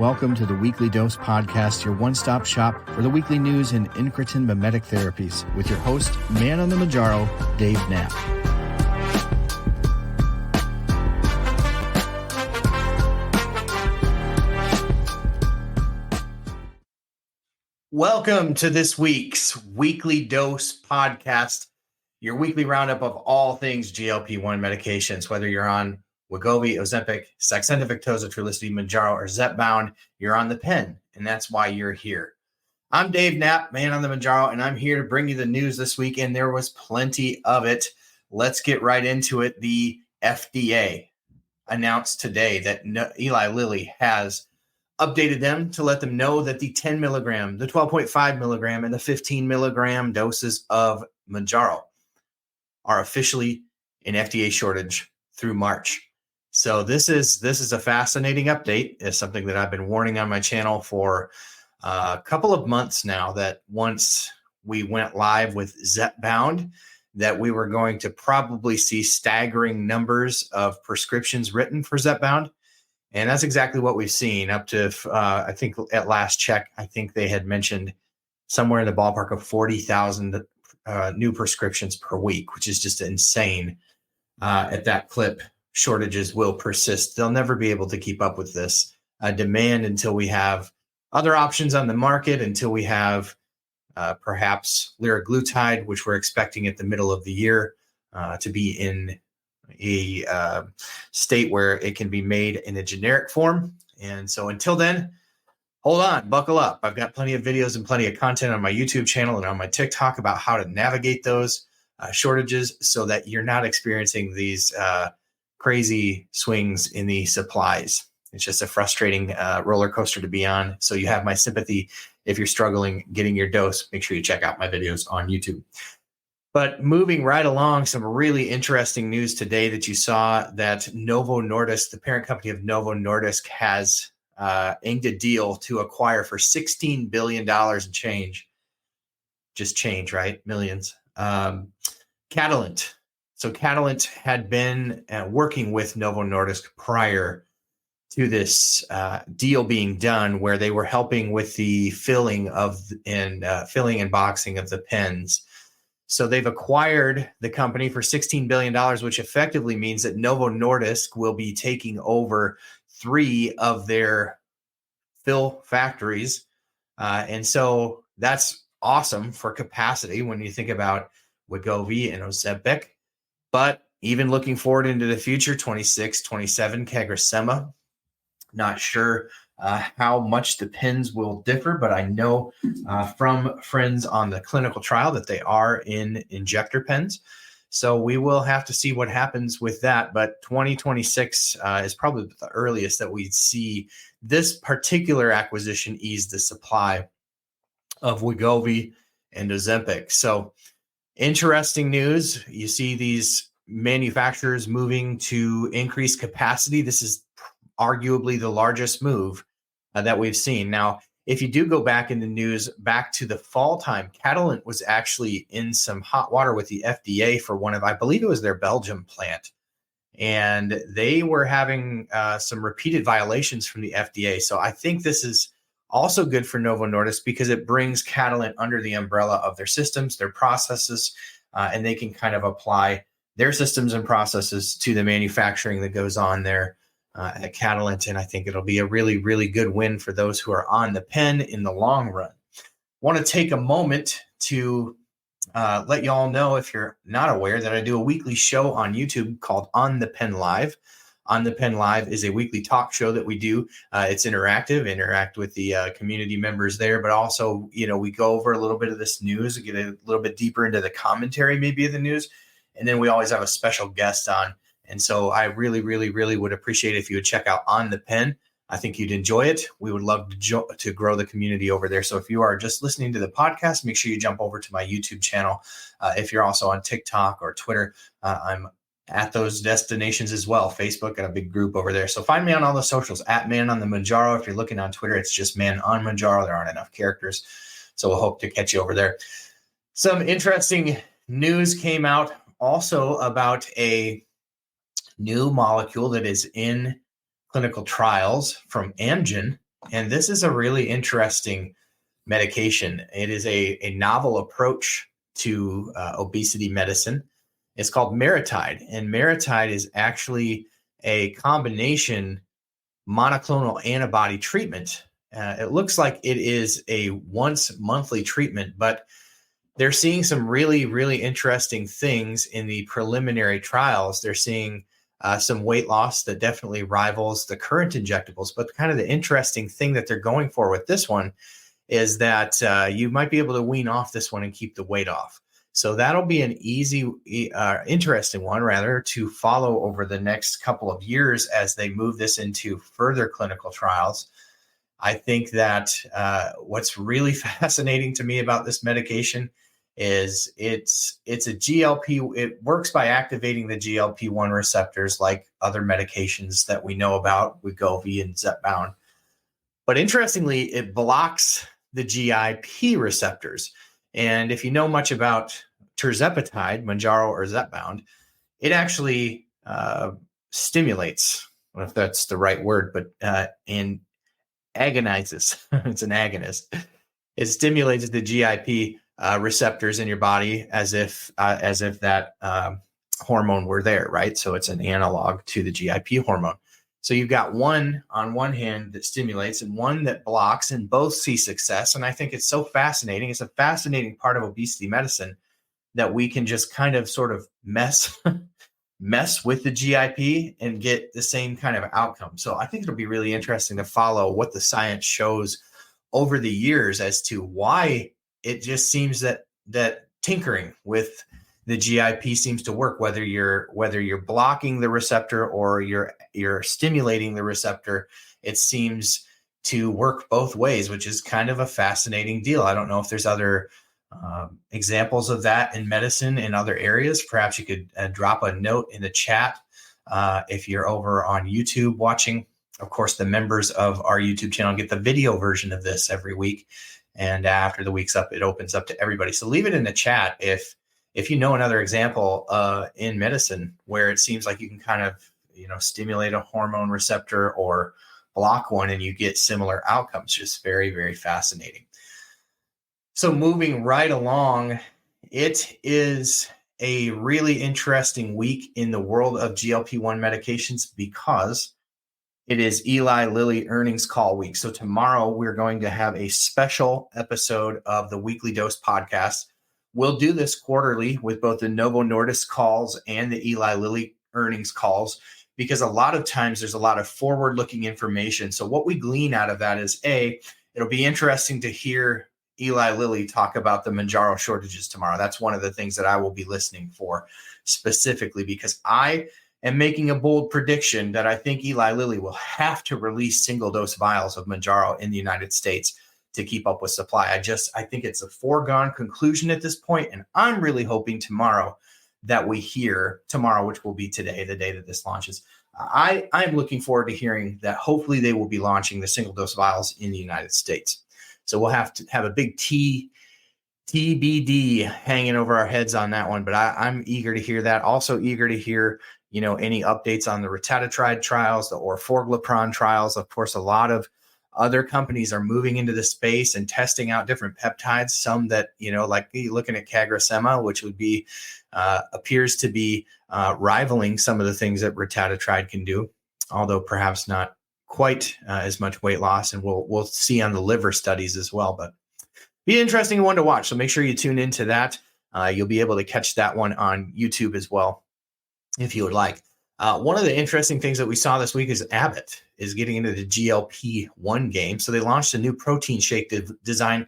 Welcome to the Weekly Dose Podcast, your one-stop shop for the weekly news in incretin mimetic therapies, with your host, ManOnMounjaro, Dave Knapp. Welcome to this week's Weekly Dose Podcast, your weekly roundup of all things GLP-1 medications, whether you're on Wegovy, Ozempic, Saxenda, Victoza, Trulicity, Mounjaro, or Zepbound, you're on the pen, and that's why you're here. I'm Dave Knapp, ManOnMounjaro, and I'm here to bring you the news this week, and there was plenty of it. Let's get right into it. The FDA announced today that Eli Lilly has updated them to let them know that the 10 milligram, the 12.5 milligram, and the 15 milligram doses of Mounjaro are officially in FDA shortage through March. So this is a fascinating update. It's something that I've been warning on my channel for a couple of months now, that once we went live with Zepbound, that we were going to probably see staggering numbers of prescriptions written for Zepbound. And that's exactly what we've seen up to, I think at last check, I think they had mentioned somewhere in the ballpark of 40,000 new prescriptions per week, which is just insane. At that clip, shortages will persist. They'll never be able to keep up with this demand until we have other options on the market, until we have perhaps liraglutide, which we're expecting at the middle of the year to be in a state where it can be made in a generic form. And so until then, hold on, buckle up. I've got plenty of videos and plenty of content on my YouTube channel and on my TikTok about how to navigate those shortages so that you're not experiencing these crazy swings in the supplies. It's just a frustrating roller coaster to be on. So you have my sympathy if you're struggling getting your dose. Make sure you check out my videos on YouTube. But moving right along, some really interesting news today that you saw, that Novo Nordisk, the parent company of Novo Nordisk, has inked a deal to acquire for $16 billion and change. Just change, right? Millions. Catalent. So Catalent had been working with Novo Nordisk prior to this deal being done, where they were helping with the filling and boxing of the pens. So they've acquired the company for $16 billion, which effectively means that Novo Nordisk will be taking over 3 of their fill factories. And so that's awesome for capacity when you think about Wegovy and Ozempic. But even looking forward into the future, 26, 27, CagriSema, not sure how much the pens will differ, but I know from friends on the clinical trial that they are in injector pens. So we will have to see what happens with that. But 2026 is probably the earliest that we see this particular acquisition ease the supply of Wegovy and Ozempic. So interesting news. You see these manufacturers moving to increase capacity. This is arguably the largest move that we've seen. Now, if you do go back in the news, back to the fall time, Catalent was actually in some hot water with the FDA for one of, I believe it was their Belgium plant. And they were having some repeated violations from the FDA. So I think this is also good for Novo Nordisk, because it brings Catalent under the umbrella of their systems, their processes, and they can kind of apply their systems and processes to the manufacturing that goes on there at Catalent. And I think it'll be a really, really good win for those who are on the pen in the long run. Want to take a moment to let you all know, if you're not aware, that I do a weekly show on YouTube called On the Pen Live. On the Pen Live is a weekly talk show that we do. It's interactive, interact with the community members there, but also, we go over a little bit of this news, get a little bit deeper into the commentary maybe of the news. And then we always have a special guest on. And so I really, really, really would appreciate it if you would check out On the Pen. I think you'd enjoy it. We would love to grow the community over there. So if you are just listening to the podcast, make sure you jump over to my YouTube channel. If you're also on TikTok or Twitter, I'm at those destinations as well. Facebook, got a big group over there. So find me on all the socials at ManOnMounjaro. If you're looking on Twitter, it's just ManOnMounjaro. There aren't enough characters. So we'll hope to catch you over there. Some interesting news came out also about a new molecule that is in clinical trials from Amgen. And this is a really interesting medication. It is a novel approach to obesity medicine. It's called Maritide, and Maritide is actually a combination monoclonal antibody treatment. It looks like it is a once monthly treatment, but they're seeing some really, really interesting things in the preliminary trials. They're seeing some weight loss that definitely rivals the current injectables. But kind of the interesting thing that they're going for with this one is that you might be able to wean off this one and keep the weight off. So that'll be an easy, interesting one, rather, to follow over the next couple of years as they move this into further clinical trials. I think that what's really fascinating to me about this medication is it's a GLP. It works by activating the GLP-1 receptors like other medications that we know about, Wegovy and Zepbound. But interestingly, it blocks the GIP receptors. And if you know much about tirzepatide, Mounjaro or Zepbound, it actually stimulates, I don't know if that's the right word, but and agonizes. It's an agonist. It stimulates the GIP receptors in your body as if that hormone were there, right? So it's an analog to the GIP hormone. So you've got one on one hand that stimulates and one that blocks, and both see success. And I think it's so fascinating. It's a fascinating part of obesity medicine that we can just kind of sort of mess with the GIP and get the same kind of outcome. So I think it'll be really interesting to follow what the science shows over the years as to why it just seems that tinkering with the GIP seems to work, whether you're blocking the receptor or you're stimulating the receptor. It seems to work both ways, which is kind of a fascinating deal. I don't know if there's other examples of that in medicine in other areas. Perhaps you could drop a note in the chat if you're over on YouTube watching. Of course, the members of our YouTube channel get the video version of this every week. And after the week's up, it opens up to everybody. So leave it in the chat if you know another example in medicine where it seems like you can kind of, stimulate a hormone receptor or block one and you get similar outcomes. Just very, very fascinating. So moving right along, it is a really interesting week in the world of GLP-1 medications because it is Eli Lilly earnings call week. So tomorrow we're going to have a special episode of the Weekly Dose podcast. We'll do this quarterly with both the Novo Nordisk calls and the Eli Lilly earnings calls because a lot of times there's a lot of forward-looking information. So what we glean out of that is, it'll be interesting to hear Eli Lilly talk about the Mounjaro shortages tomorrow. That's one of the things that I will be listening for specifically because I am making a bold prediction that I think Eli Lilly will have to release single-dose vials of Mounjaro in the United States to keep up with supply. I think it's a foregone conclusion at this point, and I'm really hoping tomorrow that we hear tomorrow, which will be today, the day that this launches. I'm looking forward to hearing that hopefully they will be launching the single-dose vials in the United States. So we'll have to have a big TBD hanging over our heads on that one, but I'm eager to hear that. Also eager to hear any updates on the retatrutide trials, the orforglipron trials. Of course, a lot of other companies are moving into the space and testing out different peptides. Some that, like looking at CagriSema, which would be, appears to be rivaling some of the things that retatrutide can do, although perhaps not quite as much weight loss. And we'll see on the liver studies as well, but be an interesting one to watch. So make sure you tune into that. You'll be able to catch that one on YouTube as well, if you would like. One of the interesting things that we saw this week is Abbott is getting into the GLP-1 game. So they launched a new protein shake design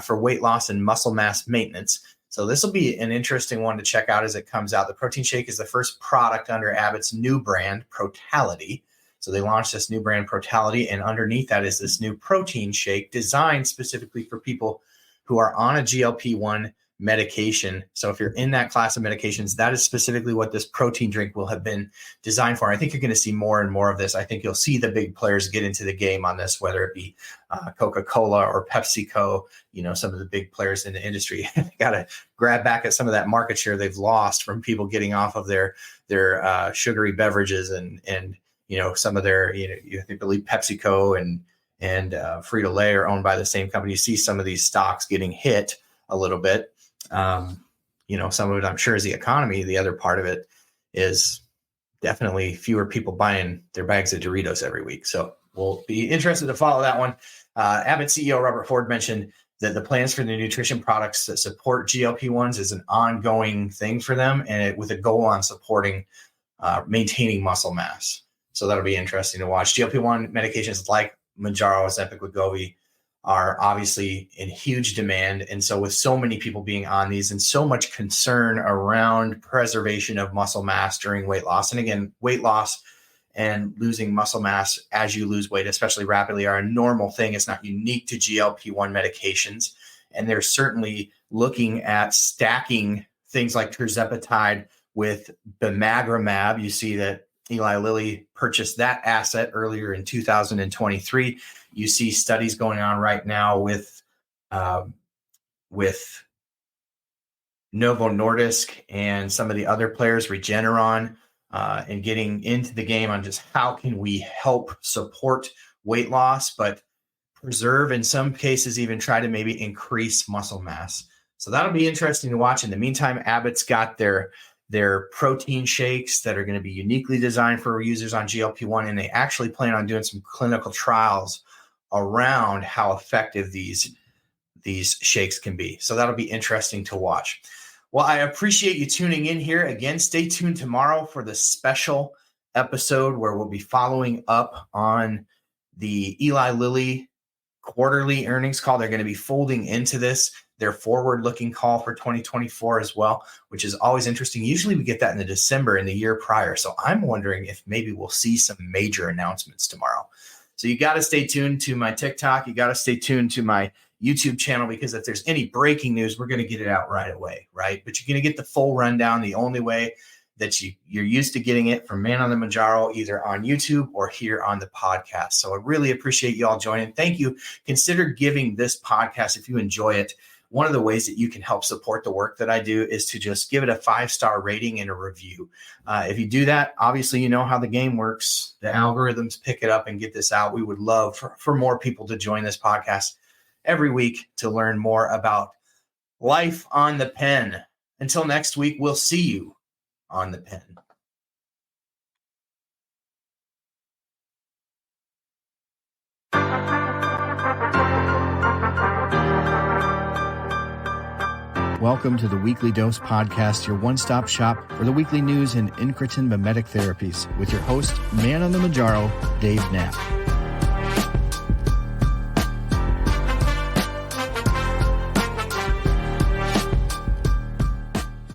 for weight loss and muscle mass maintenance. So this will be an interesting one to check out as it comes out. The protein shake is the first product under Abbott's new brand, Protality. So they launched this new brand, Protality, and underneath that is this new protein shake designed specifically for people who are on a GLP-1 medication. So if you're in that class of medications, that is specifically what this protein drink will have been designed for. I think you're going to see more and more of this. I think you'll see the big players get into the game on this, whether it be Coca-Cola or PepsiCo, some of the big players in the industry. Got to grab back at some of that market share they've lost from people getting off of their sugary beverages and some of their, I believe PepsiCo and and Frito-Lay are owned by the same company. You see some of these stocks getting hit a little bit. Some of it I'm sure is the economy. The other part of it is definitely fewer people buying their bags of Doritos every week. So we'll be interested to follow that one. Abbott CEO Robert Ford mentioned that the plans for the nutrition products that support GLP-1s is an ongoing thing for them, and with a goal on supporting maintaining muscle mass. So that'll be interesting to watch. GLP-1 medications like Mounjaro, Ozempic, Wegovy are obviously in huge demand. And so with so many people being on these and so much concern around preservation of muscle mass during weight loss, and again, weight loss and losing muscle mass as you lose weight, especially rapidly, are a normal thing. It's not unique to GLP-1 medications. And they're certainly looking at stacking things like tirzepatide with bimagrumab. You see that Eli Lilly purchased that asset earlier in 2023. You see studies going on right now with Novo Nordisk and some of the other players, Regeneron, and getting into the game on just how can we help support weight loss, but preserve, in some cases, even try to maybe increase muscle mass. So that'll be interesting to watch. In the meantime, Abbott's got their protein shakes that are going to be uniquely designed for users on GLP-1, and they actually plan on doing some clinical trials around how effective these shakes can be. So that'll be interesting to watch. Well, I appreciate you tuning in here. Again, stay tuned tomorrow for the special episode where we'll be following up on the Eli Lilly quarterly earnings call. They're going to be folding into this their forward-looking call for 2024 as well, which is always interesting. Usually we get that in the December in the year prior. So I'm wondering if maybe we'll see some major announcements tomorrow. So you got to stay tuned to my TikTok. You got to stay tuned to my YouTube channel, because if there's any breaking news, we're going to get it out right away, right? But you're going to get the full rundown the only way that you're used to getting it from ManOnMounjaro, either on YouTube or here on the podcast. So I really appreciate you all joining. Thank you. Consider giving this podcast if you enjoy it. One of the ways that you can help support the work that I do is to just give it a 5-star rating and a review. If you do that, obviously you know how the game works. The algorithms pick it up and get this out. We would love for more people to join this podcast every week to learn more about life on the pen. Until next week, we'll see you on the pen. Welcome to the Weekly Dose Podcast, your one-stop shop for the weekly news and incretin mimetic therapies, with your host, ManOnMounjaro, Dave Knapp.